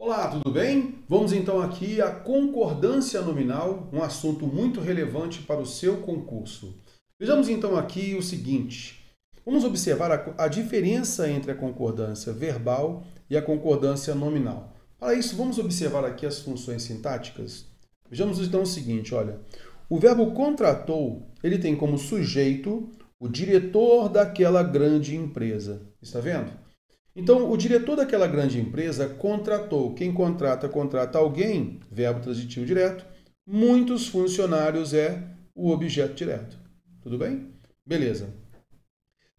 Olá, tudo bem? Vamos então aqui à concordância nominal, um assunto muito relevante para o seu concurso. Vejamos então aqui o seguinte, vamos observar a diferença entre a concordância verbal e a concordância nominal. Para isso, vamos observar aqui as funções sintáticas. Vejamos então o seguinte, olha, o verbo contratou, ele tem como sujeito o diretor daquela grande empresa. Está vendo? Então, o diretor daquela grande empresa contratou. Quem contrata, contrata alguém, verbo transitivo direto. Muitos funcionários é o objeto direto. Tudo bem? Beleza.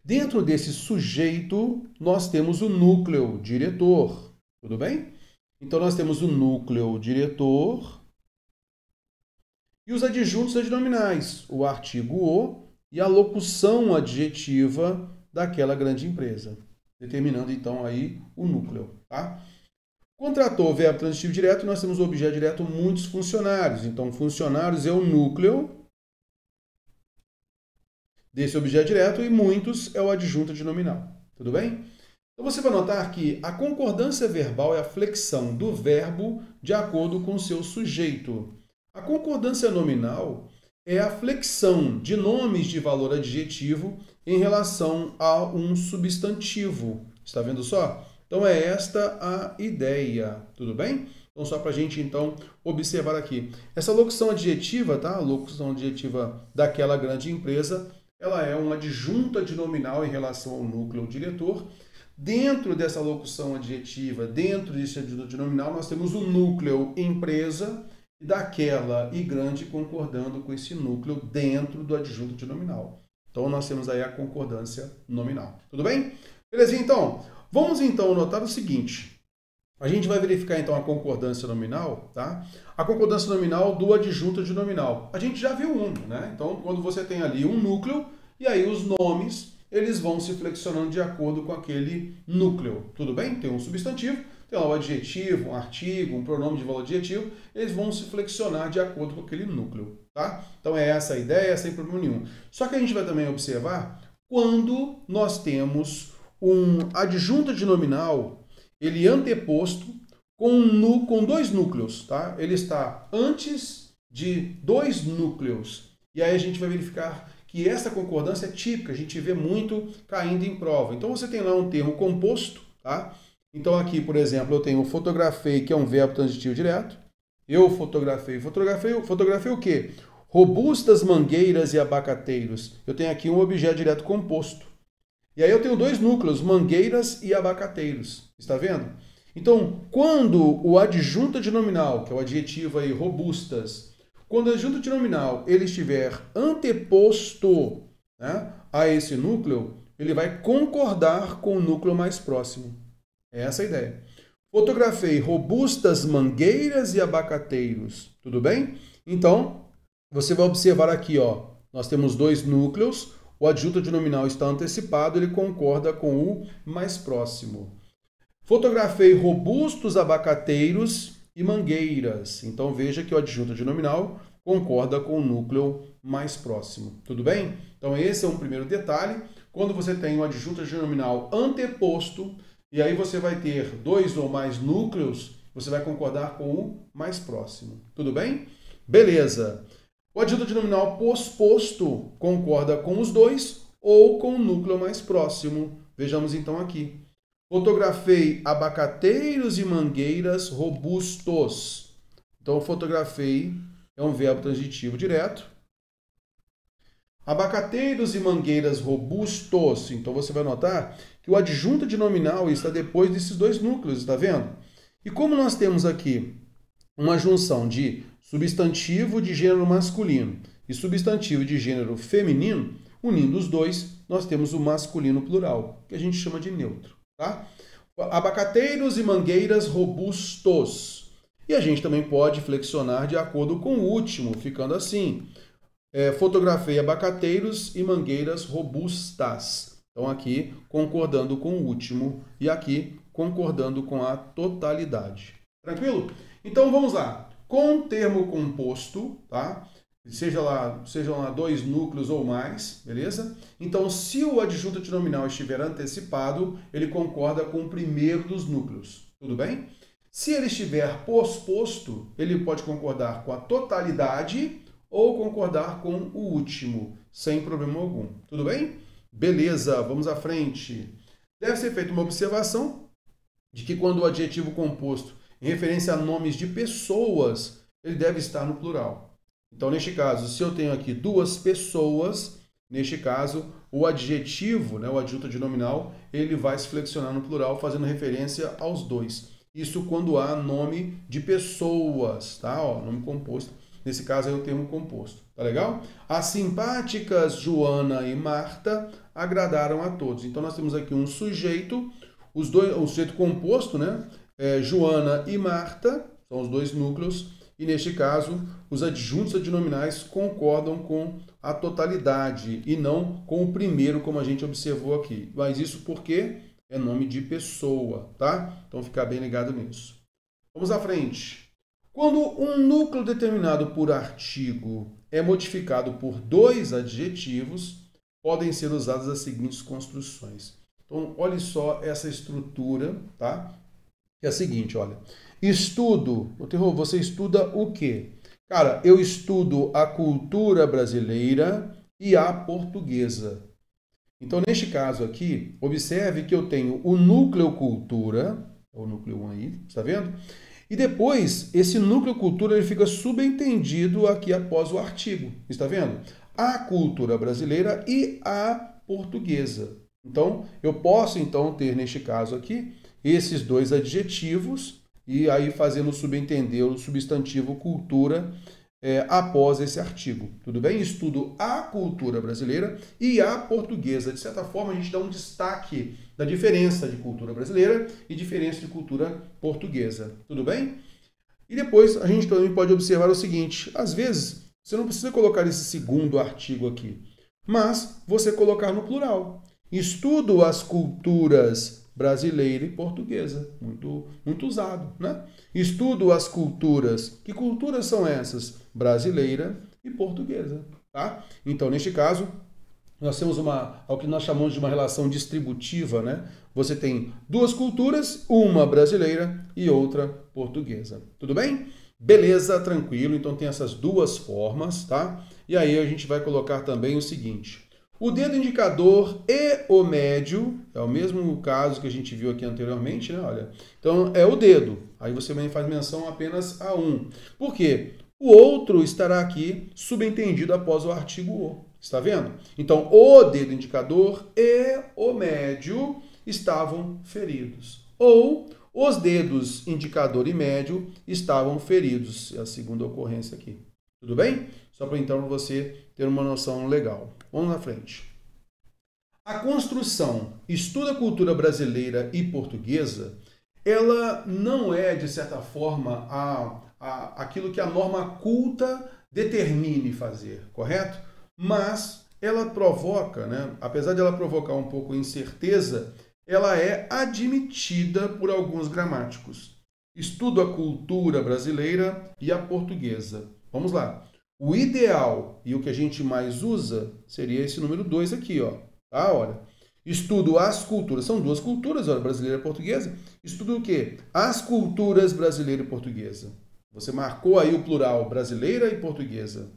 Dentro desse sujeito, nós temos o núcleo diretor. Tudo bem? Então, nós temos o núcleo diretor e os adjuntos adnominais, o artigo o e a locução adjetiva daquela grande empresa, determinando então aí o núcleo, tá? Contratou, verbo transitivo direto, nós temos o objeto direto muitos funcionários. Então, funcionários é o núcleo desse objeto direto e muitos é o adjunto adnominal. Tudo bem? Então, você vai notar que a concordância verbal é a flexão do verbo de acordo com o seu sujeito. A concordância nominal é a flexão de nomes de valor adjetivo em relação a um substantivo. Está vendo só? Então, é esta a ideia. Tudo bem? Então, só para a gente, então, observar aqui. Essa locução adjetiva, tá? A locução adjetiva daquela grande empresa, ela é uma adjunta adnominal em relação ao núcleo diretor. Dentro dessa locução adjetiva, dentro desse adjunto adnominal, nós temos o núcleo empresa, daquela e grande concordando com esse núcleo dentro do adjunto adnominal. Então, nós temos aí a concordância nominal. Tudo bem? Beleza? Então, vamos então notar o seguinte. A gente vai verificar então a concordância nominal, tá? A concordância nominal do adjunto adnominal. A gente já viu um, né? Então, quando você tem ali um núcleo, e aí os nomes, eles vão se flexionando de acordo com aquele núcleo. Tudo bem? Tem um substantivo, tem lá o adjetivo, um artigo, um pronome de valor adjetivo, eles vão se flexionar de acordo com aquele núcleo, tá? Então é essa a ideia, sem problema nenhum. Só que a gente vai também observar quando nós temos um adjunto adnominal, ele anteposto com dois núcleos, tá? Ele está antes de dois núcleos. E aí a gente vai verificar que essa concordância é típica, a gente vê muito caindo em prova. Então você tem lá um termo composto, tá? Então aqui, por exemplo, eu tenho fotografei, que é um verbo transitivo direto. Eu fotografei. Fotografei o quê? Robustas mangueiras e abacateiros. Eu tenho aqui um objeto direto composto. E aí eu tenho dois núcleos, mangueiras e abacateiros. Está vendo? Então, quando o adjunto adnominal, que é o adjetivo aí, robustas, quando o adjunto adnominal ele estiver anteposto, né, a esse núcleo, ele vai concordar com o núcleo mais próximo. É essa a ideia. Fotografei robustas mangueiras e abacateiros. Tudo bem? Então, você vai observar aqui, ó, nós temos dois núcleos, o adjunto adnominal está antecipado, ele concorda com o mais próximo. Fotografei robustos abacateiros e mangueiras. Então, veja que o adjunto adnominal concorda com o núcleo mais próximo. Tudo bem? Então, esse é um primeiro detalhe. Quando você tem um adjunto adnominal anteposto, e aí você vai ter dois ou mais núcleos, você vai concordar com o mais próximo. Tudo bem? Beleza. O adjunto adnominal posposto concorda com os dois ou com o núcleo mais próximo. Vejamos então aqui. Fotografei abacateiros e mangueiras robustos. Então, fotografei é um verbo transitivo direto. Abacateiros e mangueiras robustos. Então, você vai notar que o adjunto adnominal está depois desses dois núcleos, está vendo? E como nós temos aqui uma junção de substantivo de gênero masculino e substantivo de gênero feminino, unindo os dois, nós temos o masculino plural, que a gente chama de neutro, tá? Abacateiros e mangueiras robustos. E a gente também pode flexionar de acordo com o último, ficando assim. Fotografei abacateiros e mangueiras robustas. Então, aqui concordando com o último e aqui concordando com a totalidade. Tranquilo? Então, vamos lá. Com termo composto, tá? Sejam lá dois núcleos ou mais, beleza? Então, se o adjunto adnominal estiver antecipado, ele concorda com o primeiro dos núcleos. Tudo bem? Se ele estiver posposto, ele pode concordar com a totalidade ou concordar com o último, sem problema algum. Tudo bem? Beleza, vamos à frente. Deve ser feita uma observação de que quando o adjetivo composto em referência a nomes de pessoas, ele deve estar no plural. Então, neste caso, se eu tenho aqui duas pessoas, neste caso, o adjetivo, né, o adjunto adnominal, ele vai se flexionar no plural, fazendo referência aos dois. Isso quando há nome de pessoas, tá? Ó, nome composto. Nesse caso, é o termo composto. Tá legal? As simpáticas Joana e Marta agradaram a todos. Então, nós temos aqui um sujeito, o sujeito composto, né? Joana e Marta, são os dois núcleos, e neste caso, os adjuntos adnominais concordam com a totalidade e não com o primeiro, como a gente observou aqui. Mas isso porque é nome de pessoa, tá? Então, ficar bem ligado nisso. Vamos à frente. Quando um núcleo determinado por artigo é modificado por dois adjetivos, podem ser usadas as seguintes construções. Então, olhe só essa estrutura, tá? Que é a seguinte, olha. Estudo. Você estuda o quê? Cara, eu estudo a cultura brasileira e a portuguesa. Então, neste caso aqui, observe que eu tenho o núcleo cultura, é o núcleo 1 aí, está vendo? E depois, esse núcleo cultura ele fica subentendido aqui após o artigo, está vendo? A cultura brasileira e a portuguesa. Então, eu posso então ter neste caso aqui esses dois adjetivos e aí fazendo subentender o substantivo cultura após esse artigo. Tudo bem? Estudo a cultura brasileira e a portuguesa. De certa forma, a gente dá um destaque da diferença de cultura brasileira e diferença de cultura portuguesa. Tudo bem? E depois a gente também pode observar o seguinte, às vezes você não precisa colocar esse segundo artigo aqui, mas você colocar no plural. Estudo as culturas brasileira e portuguesa. Muito usado, né? Estudo as culturas. Que culturas são essas? Brasileira e portuguesa, tá? Então, neste caso, nós temos o que nós chamamos de uma relação distributiva, né? Você tem duas culturas, uma brasileira e outra portuguesa. Tudo bem? Beleza, tranquilo. Então, tem essas duas formas, tá? E aí a gente vai colocar também o seguinte. O dedo indicador e o médio, é o mesmo caso que a gente viu aqui anteriormente, né? Olha, então é o dedo. Aí você também faz menção apenas a um. Por quê? O outro estará aqui subentendido após o artigo o. Está vendo? Então, o dedo indicador e o médio estavam feridos. Ou os dedos indicador e médio estavam feridos. É a segunda ocorrência aqui. Tudo bem? Só para então você ter uma noção legal. Vamos na frente. A construção estuda a cultura brasileira e portuguesa, ela não é, de certa forma, aquilo que a norma culta determine fazer, correto? Mas ela provoca, né? Apesar de ela provocar um pouco de incerteza, ela é admitida por alguns gramáticos. Estudo a cultura brasileira e a portuguesa. Vamos lá. O ideal e o que a gente mais usa seria esse número 2 aqui, ó. Tá? Olha. Estudo as culturas. São duas culturas, olha, brasileira e portuguesa. Estudo o quê? As culturas brasileira e portuguesa. Você marcou aí o plural brasileira e portuguesa.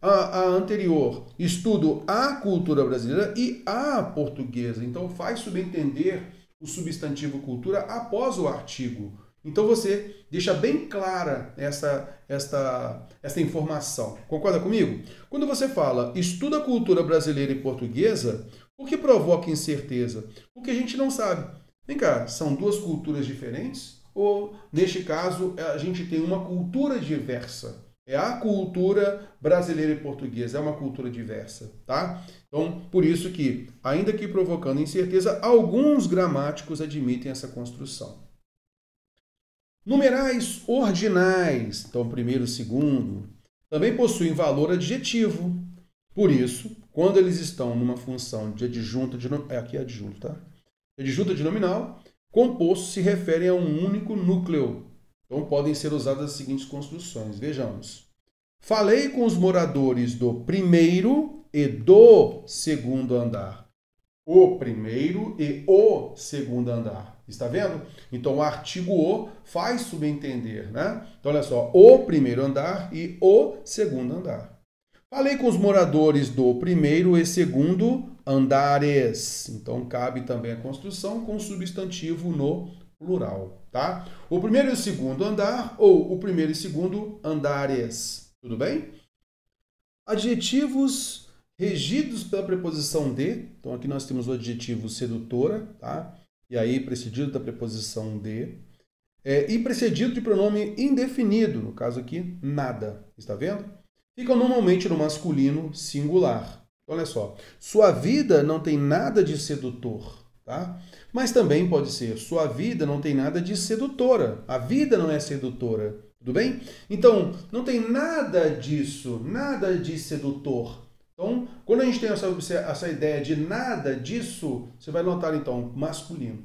A anterior, estudo a cultura brasileira e a portuguesa. Então, faz subentender o substantivo cultura após o artigo. Então, você deixa bem clara esta informação. Concorda comigo? Quando você fala estuda a cultura brasileira e portuguesa, por que provoca incerteza? Porque a gente não sabe. Vem cá, são duas culturas diferentes? Ou, neste caso, a gente tem uma cultura diversa? É a cultura brasileira e portuguesa, é uma cultura diversa, tá? Então, por isso que, ainda que provocando incerteza, alguns gramáticos admitem essa construção. Numerais ordinais, então primeiro e segundo, também possuem valor adjetivo. Por isso, quando eles estão numa função de adjunto, aqui é adjunto, tá? Adjunto adnominal, composto se referem a um único núcleo. Então, podem ser usadas as seguintes construções. Vejamos. Falei com os moradores do primeiro e do segundo andar. O primeiro e o segundo andar. Está vendo? Então, o artigo o faz subentender, né? Então, olha só, o primeiro andar e o segundo andar. Falei com os moradores do primeiro e segundo andares. Então, cabe também a construção com substantivo no plural, tá? O primeiro e o segundo andar ou o primeiro e segundo andares. Tudo bem? Adjetivos regidos pela preposição de. Então, aqui nós temos o adjetivo sedutora, tá? E aí, precedido da preposição de. E precedido de pronome indefinido, no caso aqui, nada. Está vendo? Ficam normalmente no masculino singular. Olha só, sua vida não tem nada de sedutor, tá? Mas também pode ser, sua vida não tem nada de sedutora. A vida não é sedutora, tudo bem? Então, não tem nada disso, nada de sedutor. Então, quando a gente tem essa ideia de nada disso, você vai notar, então, masculino.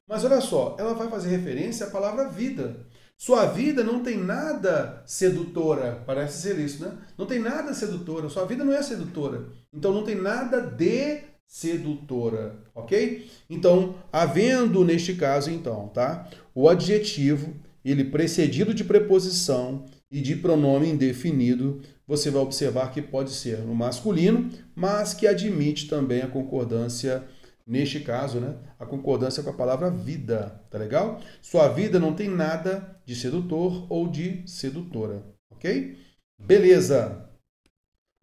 Mas olha só, ela vai fazer referência à palavra vida. Sua vida não tem nada sedutora, parece ser isso, né? Não tem nada sedutora, sua vida não é sedutora. Então não tem nada de sedutora, ok? Então, havendo neste caso, então, tá? O adjetivo, ele precedido de preposição e de pronome indefinido, você vai observar que pode ser no masculino, mas que admite também a concordância. Neste caso, né, a concordância com a palavra vida, tá legal? Sua vida não tem nada de sedutor ou de sedutora, ok? Beleza.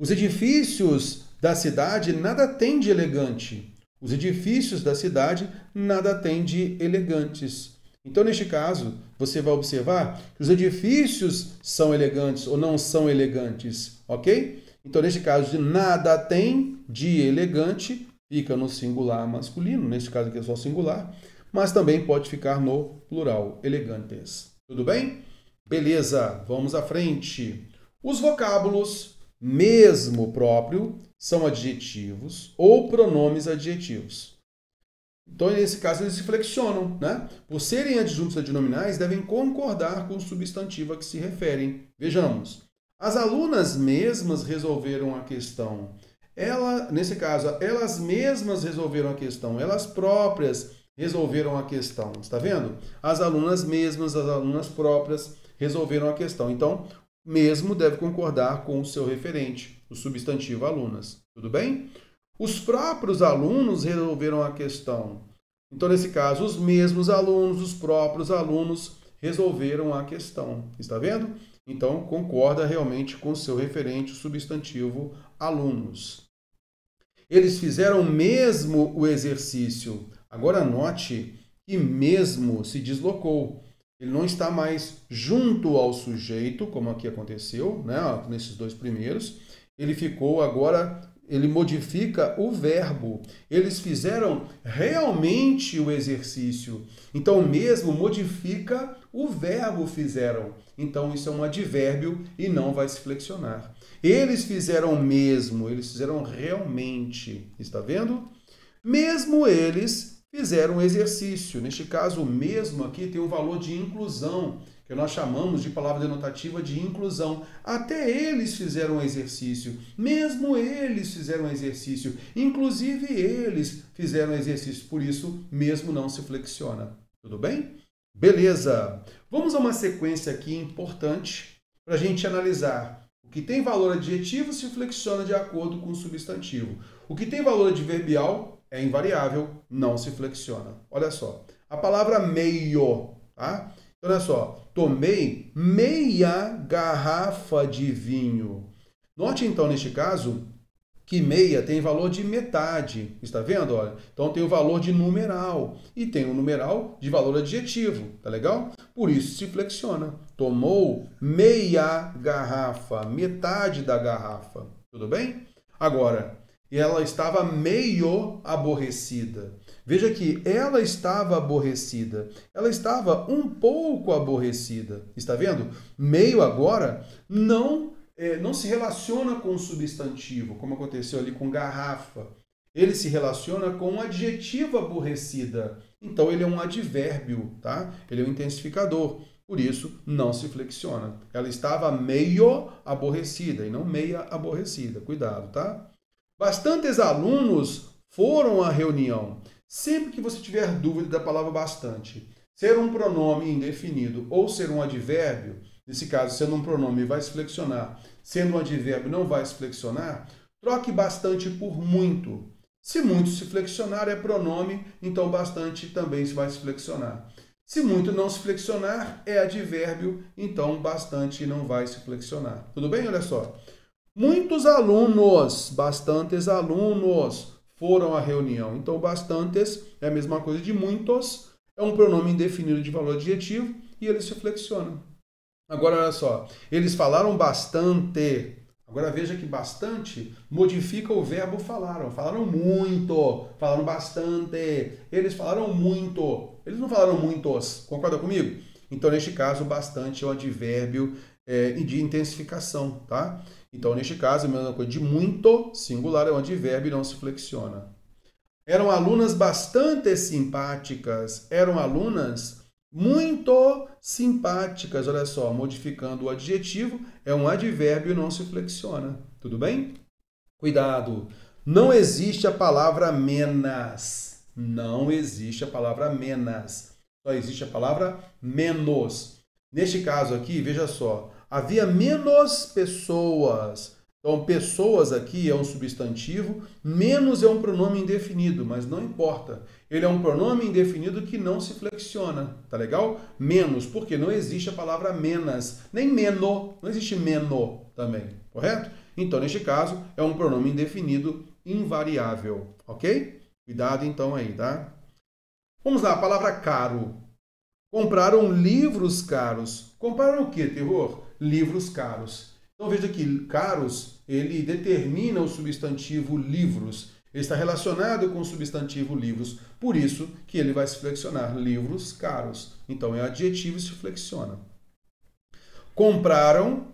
Os edifícios da cidade nada têm de elegante. Os edifícios da cidade nada têm de elegantes. Então, neste caso, você vai observar que os edifícios são elegantes ou não são elegantes, ok? Então, neste caso, de nada tem de elegante, fica no singular masculino, neste caso aqui é só singular, mas também pode ficar no plural, elegantes. Tudo bem? Beleza, vamos à frente. Os vocábulos, mesmo próprio, são adjetivos ou pronomes adjetivos. Então, nesse caso, eles se flexionam, né? Por serem adjuntos adnominais, devem concordar com o substantivo a que se referem. Vejamos. As alunas mesmas resolveram a questão. Nesse caso, elas mesmas resolveram a questão, elas próprias resolveram a questão. Está vendo? As alunas mesmas, as alunas próprias resolveram a questão. Então, mesmo deve concordar com o seu referente, o substantivo alunas. Tudo bem? Os próprios alunos resolveram a questão. Então, nesse caso, os mesmos alunos, os próprios alunos resolveram a questão. Está vendo? Então, concorda realmente com o seu referente, o substantivo alunos. Eles fizeram mesmo o exercício. Agora note que mesmo se deslocou. Ele não está mais junto ao sujeito, como aqui aconteceu, né, nesses dois primeiros. Ele ficou agora, ele modifica o verbo. Eles fizeram realmente o exercício. Então, mesmo modifica o verbo fizeram. Então, isso é um advérbio e não vai se flexionar. Eles fizeram mesmo, eles fizeram realmente. Está vendo? Mesmo eles fizeram exercício. Neste caso, o mesmo aqui tem um valor de inclusão, que nós chamamos de palavra denotativa de inclusão. Até eles fizeram exercício. Mesmo eles fizeram exercício. Inclusive eles fizeram exercício. Por isso, mesmo não se flexiona. Tudo bem? Beleza. Vamos a uma sequência aqui importante para a gente analisar. O que tem valor adjetivo se flexiona de acordo com o substantivo. O que tem valor adverbial é invariável, não se flexiona. Olha só, a palavra meio, tá? Então, olha só, tomei meia garrafa de vinho. Note, então, neste caso, que meia tem valor de metade. Está vendo? Olha, então tem o valor de numeral e tem o numeral de valor adjetivo. Tá legal? Por isso se flexiona. Tomou meia garrafa, metade da garrafa. Tudo bem? Agora, ela estava meio aborrecida. Veja que ela estava aborrecida. Ela estava um pouco aborrecida. Está vendo? Meio agora não se relaciona com o substantivo, como aconteceu ali com garrafa. Ele se relaciona com um adjetivo aborrecida. Então, ele é um advérbio, tá? Ele é um intensificador. Por isso, não se flexiona. Ela estava meio aborrecida e não meia aborrecida. Cuidado, tá? Bastantes alunos foram à reunião. Sempre que você tiver dúvida da palavra bastante, ser um pronome indefinido ou ser um advérbio, nesse caso, sendo um pronome vai se flexionar, sendo um advérbio não vai se flexionar, troque bastante por muito. Se muito se flexionar é pronome, então bastante também vai se flexionar. Se muito não se flexionar é advérbio, então bastante não vai se flexionar. Tudo bem? Olha só. Muitos alunos, bastantes alunos foram à reunião. Então, bastantes é a mesma coisa de muitos, é um pronome indefinido de valor adjetivo e ele se flexiona. Agora, olha só, eles falaram bastante. Agora, veja que bastante modifica o verbo falaram. Falaram muito, falaram bastante. Eles falaram muito. Eles não falaram muitos. Concorda comigo? Então, neste caso, bastante é um advérbio de intensificação, tá? Então, neste caso, a mesma coisa de muito, singular, é um advérbio e não se flexiona. Eram alunas bastante simpáticas. Eram alunas muito simpáticas. Olha só, modificando o adjetivo, é um advérbio e não se flexiona. Tudo bem? Cuidado! Não existe a palavra menos. Não existe a palavra menos. Só existe a palavra menos. Neste caso aqui, veja só, havia menos pessoas. Então, pessoas aqui é um substantivo, menos é um pronome indefinido, mas não importa. Ele é um pronome indefinido que não se flexiona, tá legal? Menos, porque não existe a palavra menos, nem meno, não existe meno também, correto? Então, neste caso, é um pronome indefinido invariável, ok? Cuidado então aí, tá? Vamos lá, a palavra caro. Compraram livros caros. Compraram o que, terror? Livros caros. Então veja que caros, ele determina o substantivo livros. Ele está relacionado com o substantivo livros. Por isso que ele vai se flexionar. Livros caros. Então é adjetivo e se flexiona. Compraram,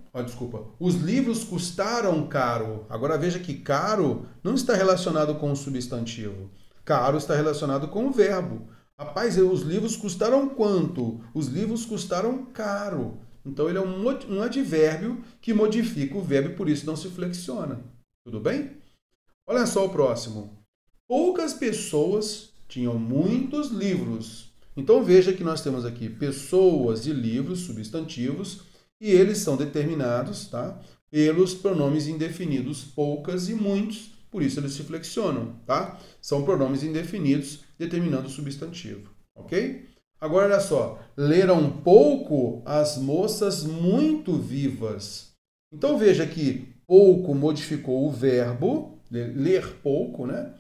os livros custaram caro. Agora veja que caro não está relacionado com o substantivo. Caro está relacionado com o verbo. Rapaz, os livros custaram quanto? Os livros custaram caro. Então, ele é um advérbio que modifica o verbo e por isso não se flexiona. Tudo bem? Olha só o próximo. Poucas pessoas tinham muitos livros. Então, veja que nós temos aqui pessoas e livros, substantivos, e eles são determinados, tá, pelos pronomes indefinidos poucas e muitos, por isso eles se flexionam, tá? São pronomes indefinidos determinando o substantivo, ok? Agora, olha só, leram pouco as moças muito vivas. Então, veja que pouco modificou o verbo, ler pouco, né?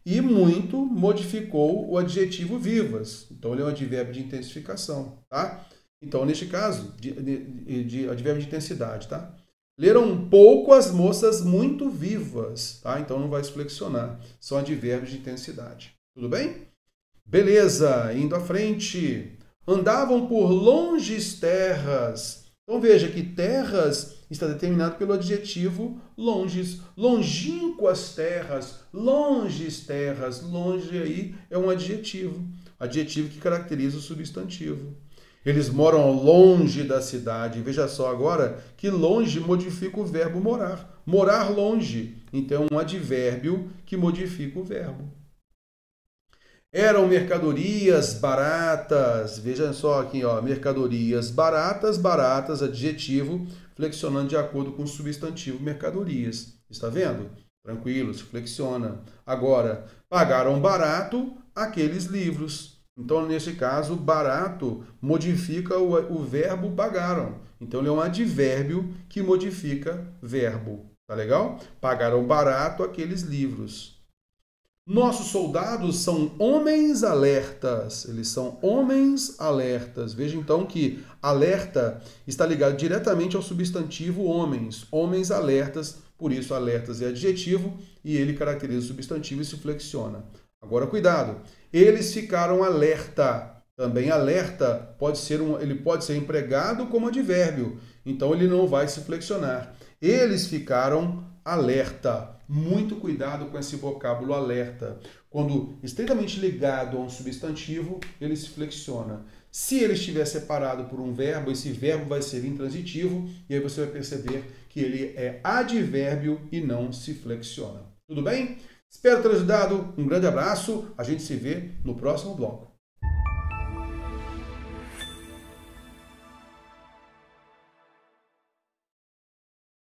E muito modificou o adjetivo vivas. Então, ele é um advérbio de intensificação, tá? Então, neste caso, de advérbio de intensidade, tá? Leram pouco as moças muito vivas, tá? Então, não vai se flexionar. São advérbios de intensidade. Tudo bem? Beleza, indo à frente. Andavam por longes terras. Então veja que terras está determinado pelo adjetivo longes. Longínquas terras, longes terras. Longe aí é um adjetivo. Adjetivo que caracteriza o substantivo. Eles moram longe da cidade. Veja só agora que longe modifica o verbo morar. Morar longe. Então é um advérbio que modifica o verbo. Eram mercadorias baratas. Veja só aqui, ó, mercadorias baratas, baratas, adjetivo, flexionando de acordo com o substantivo mercadorias. Está vendo? Tranquilo, se flexiona. Agora, pagaram barato aqueles livros. Então, nesse caso, barato modifica o verbo pagaram. Então, ele é um advérbio que modifica verbo. Tá legal? Pagaram barato aqueles livros. Nossos soldados são homens alertas. Eles são homens alertas. Veja então que alerta está ligado diretamente ao substantivo homens. Homens alertas, por isso alertas é adjetivo e ele caracteriza o substantivo e se flexiona. Agora cuidado, eles ficaram alerta. Também alerta ele pode ser empregado como advérbio. Então ele não vai se flexionar. Eles ficaram alerta. Muito cuidado com esse vocábulo alerta. Quando estritamente ligado a um substantivo, ele se flexiona. Se ele estiver separado por um verbo, esse verbo vai ser intransitivo e aí você vai perceber que ele é advérbio e não se flexiona. Tudo bem? Espero ter ajudado. Um grande abraço. A gente se vê no próximo bloco.